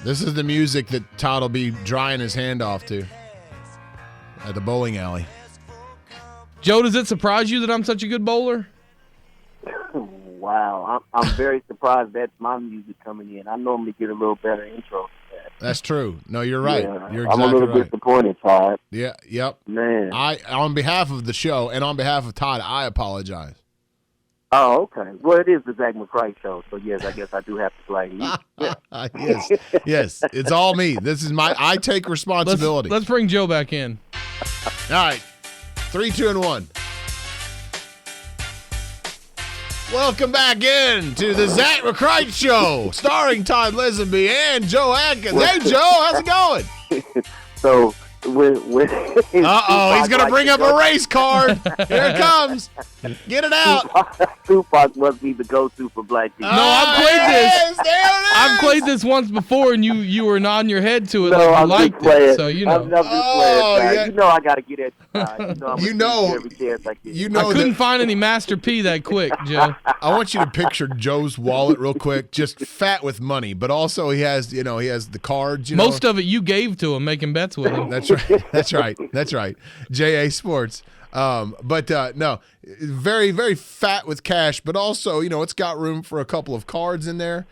This is the music that Todd will be drying his hand off to at the bowling alley. Joe, does it surprise you that I'm such a good bowler? Wow, I'm very surprised that's my music coming in. I normally get a little better intro. That's true. No, you're right. Yeah, you're exactly I'm a little right. disappointed, Todd. Yeah, yep. Man. On behalf of the show and on behalf of Todd, I apologize. Oh, okay. Well, it is the Zach McCrite Show, so yes, I guess I do have to blame you. Yeah. Yes, it's all me. This is I take responsibility. Let's bring Joe back in. All right, 3, 2, and 1. Welcome back in to the Zach McCrite Show, starring Todd Lisenbee and Joe Adkins. Hey, Joe, how's it going? So, when Uh-oh, he's going to bring up a race card. Here it comes. Get it out. Tupac must be the go-to for black people. No, I've played this. There it is. I've played this once before, and you were nodding your head to it No, like you I'm liked just playing. it. So you know. I'm just Oh, playing, yeah. You know I got to get at you. You know- every chance I get. You I know couldn't that find any Master P that quick, Joe. I want you to picture Joe's wallet real quick, just fat with money, but also he has the cards. Most of it you gave to him, making bets with him. That's right. That's right. That's right. JA Sports. No, very, very fat with cash, but also, it's got room for a couple of cards in there.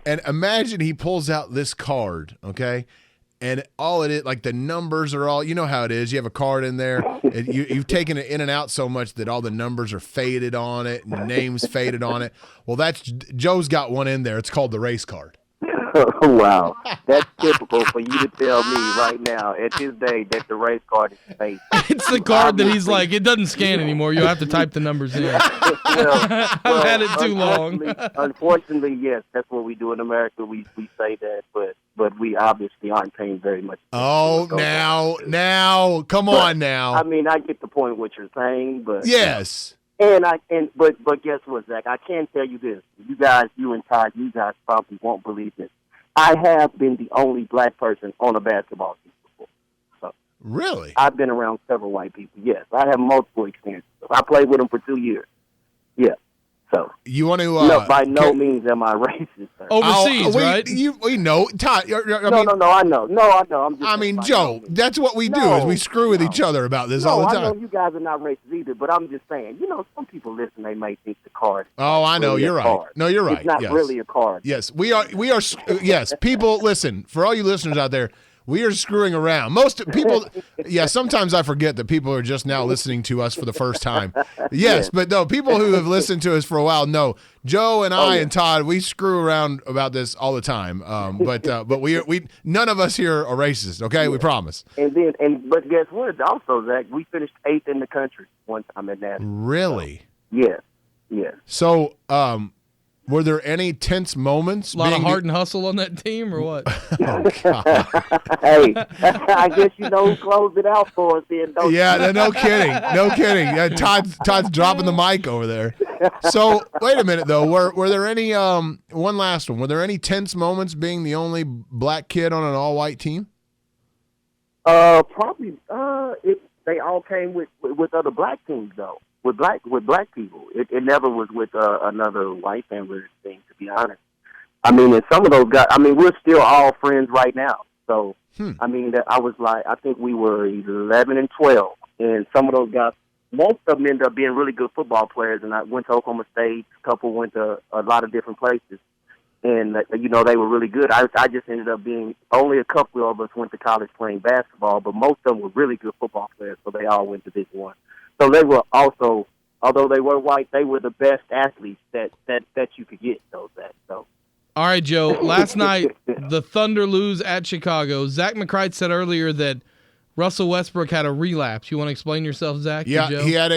And imagine he pulls out this card, okay? And all it is, like the numbers are all, you know how it is. You have a card in there. You've taken it in and out so much that all the numbers are faded on it and the names faded on it. Well, Joe's got one in there. It's called the race card. Wow, that's typical for you to tell me right now at this day that the race card is fake. It's the card that he's like, it doesn't scan anymore. You'll have to type the numbers in. I've had it too long. Unfortunately, yes, that's what we do in America. We say that, but we obviously aren't paying very much attention to Oh, now, come on now. I mean, I get the point what you're saying, but Yes. But guess what, Zach? I can tell you this. You and Todd, you guys probably won't believe this. I have been the only black person on a basketball team before. So Really? I've been around several white people. Yes, I have multiple experiences. I played with them for 2 years. Yeah. So You want to? no, by no means am I racist, sir. Overseas, right? We know, Todd. No, I know. I'm just I mean, by Joe, no means. that's what we do No, is we screw with each other about this all the I know time. you guys are not racist either, but I'm just saying, some people listen, they may think the card. Oh, I know. really You're a right. card. No, you're right. It's not yes. really a card. Yes, we are. Yes, people, listen. For all you listeners out there, we are screwing around. Most people, sometimes I forget that people are just now listening to us for the first time. Yes, but no, people who have listened to us for a while know. Joe and I and Todd, we screw around about this all the time. But we none of us here are racist. Okay, we promise. But guess what? Also, Zach, we finished 8th in the country one time at that. Really? Yes. So, were there any tense moments? A lot of heart and hustle on that team, or what? Oh, God. Hey, I guess you know who closed it out for us then, don't you? Yeah, no kidding. Yeah, Todd's dropping the mic over there. So, wait a minute, though. Were there any, one last one, were there any tense moments being the only black kid on an all-white team? Probably. They all came with other black teams, though. With black people. It never was with another white family thing, to be honest. I mean, and some of those guys, we're still all friends right now. So, I was like, I think we were 11 and 12. And some of those guys, most of them ended up being really good football players. And I went to Oklahoma State. A couple went to a lot of different places. And, they were really good. I just ended up being, only a couple of us went to college playing basketball, but most of them were really good football players. So they all went to Division I. So they were also, although they were white, they were the best athletes that you could get. So. All right, Joe. Last night, the Thunder lose at Chicago. Zach McCrite said earlier that Russell Westbrook had a relapse. You want to explain yourself, Zach? Yeah, Joe? he had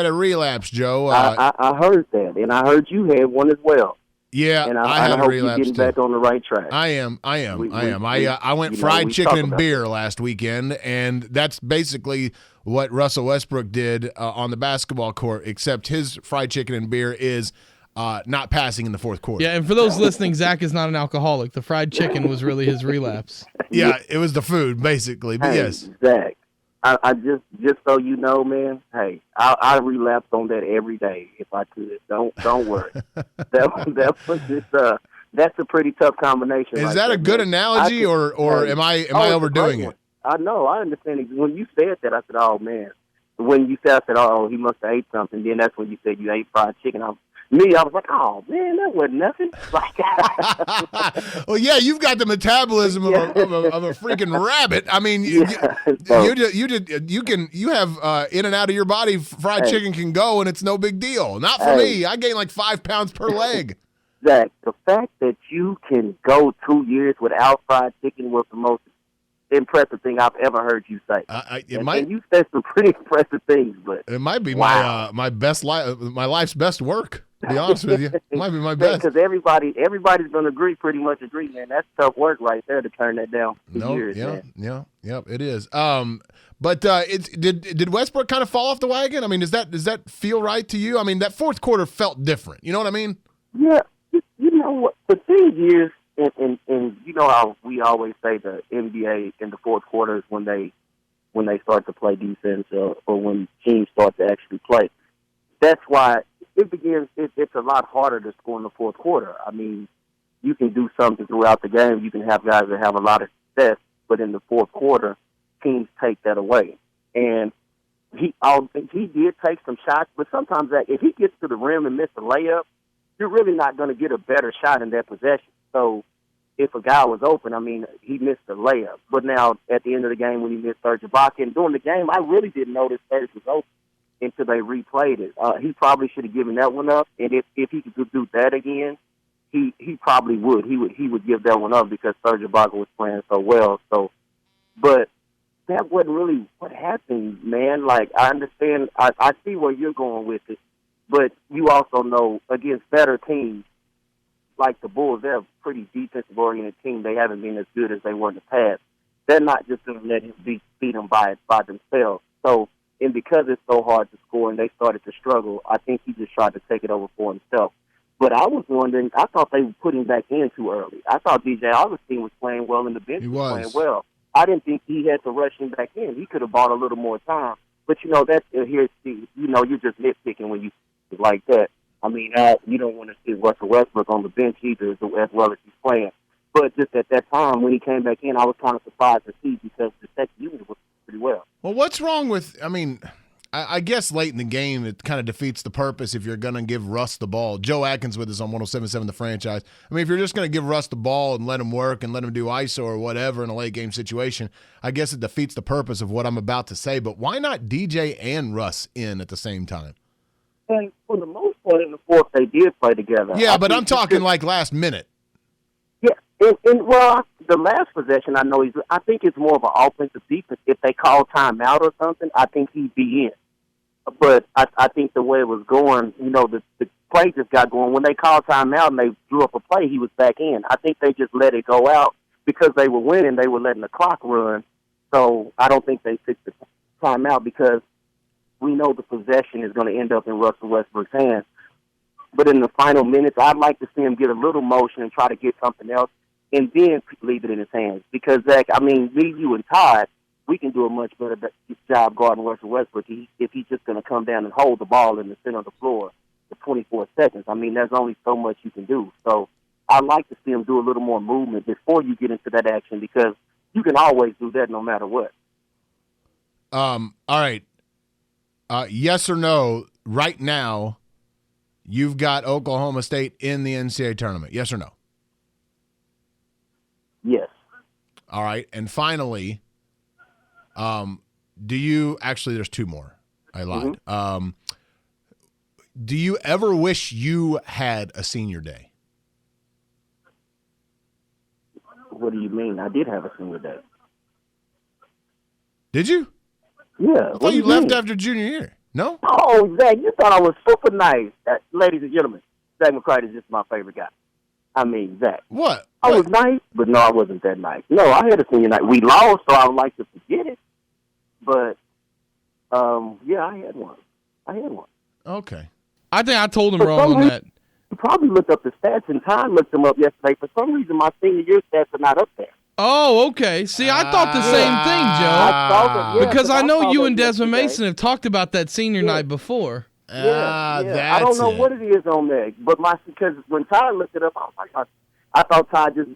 a relapse, Joe. I heard that, and I heard you had one as well. Yeah, and I had a hope relapse you're getting too. back on the right track. I am. I went we fried chicken talk and about beer last weekend, and that's basically what Russell Westbrook did on the basketball court, except his fried chicken and beer is not passing in the fourth quarter. Yeah, and for those listening, Zach is not an alcoholic. The fried chicken was really his relapse. Yeah, it was the food, basically, but hey, yes. Zach, I just so you know, man. Hey, I relapse on that every day if I could. Don't worry. that was just that's a pretty tough combination. Is that a good analogy, or am I overdoing it? I know. I understand it. When you said that, I said, "Oh man." When you said, I said, "Oh, he must have ate something." Then that's when you said you ate fried chicken. I was like, "Oh man, that wasn't nothing." Well, yeah, you've got the metabolism of a freaking rabbit. I mean, you have in and out of your body. Fried chicken can go, and it's no big deal. Not for me. I gain like 5 pounds per leg. Zach, the fact that you can go 2 years without fried chicken was the most impressive thing I've ever heard you say. And you said some pretty impressive things, but it might be my life's best work. To be honest with you, it might be my best. Because everybody's going to pretty much agree, man. That's tough work right there to turn that down. It is. But did Westbrook kind of fall off the wagon? I mean, does that feel right to you? I mean, that fourth quarter felt different. You know what I mean? Yeah. You know what? The thing is, and you know how we always say the NBA in the fourth quarter is when they start to play defense or when teams start to actually play. That's why it begins. It's a lot harder to score in the fourth quarter. I mean, you can do something throughout the game. You can have guys that have a lot of success, but in the fourth quarter, teams take that away. And he did take some shots, but sometimes if he gets to the rim and misses a layup, you're really not going to get a better shot in that possession. So if a guy was open, I mean, he missed a layup. But now at the end of the game when he missed Serge Ibaka, and during the game, I really didn't notice Serge was open until they replayed it. He probably should have given that one up, and if he could do that again, he probably would. He would give that one up because Serge Ibaka was playing so well. So, but that wasn't really what happened, man. Like, I understand. I see where you're going with it, but you also know against better teams like the Bulls, they're a pretty defensive-oriented team. They haven't been as good as they were in the past. They're not just going to let him beat them by themselves. So, and because it's so hard to score and they started to struggle, I think he just tried to take it over for himself. But I was wondering, I thought they were putting him back in too early. I thought DJ Augustine was playing well and the bench was playing well. I didn't think he had to rush him back in. He could have bought a little more time. But, you know, you're just nitpicking when you like that. I mean, you don't want to see Russell Westbrook on the bench either as well as he's playing. But just at that time, when he came back in, I was kind of surprised to see because the second unit was pretty well. Well, what's wrong with – I mean, I guess late in the game it kind of defeats the purpose if you're going to give Russ the ball. Joe Adkins with us on 107.7 The Franchise. I mean, if you're just going to give Russ the ball and let him work and let him do ISO or whatever in a late-game situation, I guess it defeats the purpose of what I'm about to say. But why not DJ and Russ in at the same time? And for the most part, in the fourth, they did play together. Yeah, but I'm talking like last minute. Yeah, well, the last possession, I think it's more of an offensive defense. If they call timeout or something, I think he'd be in. But I think the way it was going, you know, the play just got going. When they called timeout and they drew up a play, he was back in. I think they just let it go out because they were winning. They were letting the clock run. So I don't think they took the timeout because we know the possession is going to end up in Russell Westbrook's hands. But in the final minutes, I'd like to see him get a little motion and try to get something else and then leave it in his hands. Because, Zach, I mean, me, you, and Todd, we can do a much better job guarding Russell Westbrook if he's just going to come down and hold the ball in the center of the floor for 24 seconds. I mean, there's only so much you can do. So I'd like to see him do a little more movement before you get into that action because you can always do that no matter what. All right. Yes or no, right now, you've got Oklahoma State in the NCAA tournament. Yes or no? Yes. All right. And finally, do you – actually, there's two more. I lied. Mm-hmm. Do you ever wish you had a senior day? What do you mean? I did have a senior day. Did you? Yeah. I thought you left after junior year. No? Oh, Zach, you thought I was super nice. Ladies and gentlemen, Zach McCrite is just my favorite guy. I mean, Zach. What? I was nice, but no, I wasn't that nice. No, I had a senior night. We lost, so I would like to forget it. But, yeah, I had one. Okay. I think I told him wrong on that. You probably looked up the stats, and Todd looked them up yesterday. For some reason, my senior year stats are not up there. Oh, okay. See, I thought the same thing, Joe. Because I know you and Desmond Mason have talked about that senior night before. Yeah. I don't know what it is on there, but because when Todd looked it up, I was like, I thought Todd just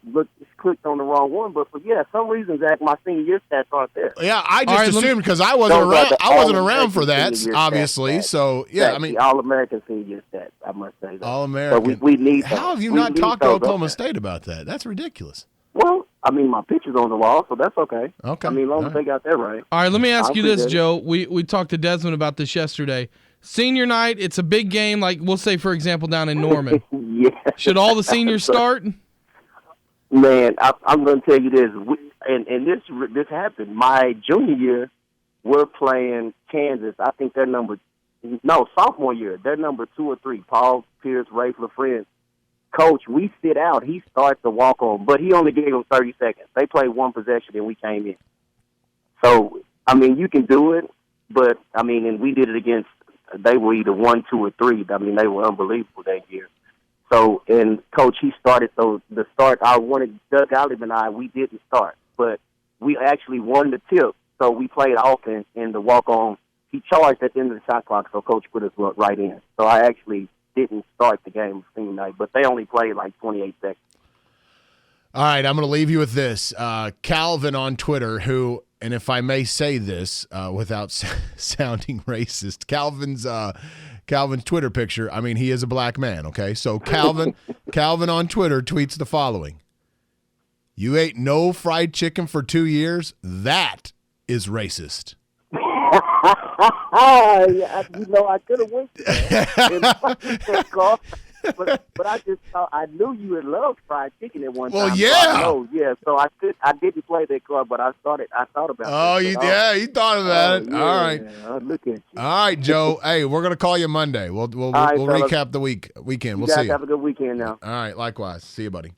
clicked on the wrong one, but for some reason, Zach, my senior year stats aren't there. Yeah, I just All right, assumed because I wasn't Those are around. the I wasn't around All-American for that, senior year obviously. stats. So yeah, I mean, the All-American senior year stats, I must say. That. All American. So we need. How have you we not need talked to those Oklahoma up there. State about that? That's ridiculous. Well, I mean, my picture's on the wall, so that's okay. Okay. I mean, as long as they got that right. All right, let me ask I'll you this, forget it. Joe. We talked to Desmond about this yesterday. Senior night, it's a big game, like we'll say, for example, down in Norman. Yeah. Should all the seniors start? Man, I'm going to tell you this, and this happened. My junior year, we're playing Kansas. I think they're sophomore year, they're number 2 or 3. Paul Pierce, Ray LaFrance. Coach, we sit out. He starts the walk-on, but he only gave them 30 seconds. They played one possession, and we came in. So, I mean, you can do it, but, I mean, and we did it against, they were either 1, 2, or 3. I mean, they were unbelievable that year. So, and Coach, he started, so the start, Doug Olive and I, we didn't start, but we actually won the tip. So we played offense in the walk-on. He charged at the end of the shot clock, so Coach put us right in. So I actually didn't start the game senior night, but they only played like 28 seconds. All right, I'm going to leave you with this. Calvin on Twitter, who, and if I may say this without sounding racist, Calvin's Twitter picture, I mean, he is a black man, okay? So Calvin on Twitter tweets the following. You ate no fried chicken for 2 years? That is racist. Yeah, I could have went to that. But I just thought, I knew you had loved fried chicken at one time. Well, yeah. So I didn't play that card, but I thought about it. Oh, you thought about it. Yeah, all right. Look at you. All right, Joe. Hey, we're going to call you Monday. We'll right, fellas. recap the weekend. We'll You see guys you. have a good weekend now. All right, likewise. See you, buddy.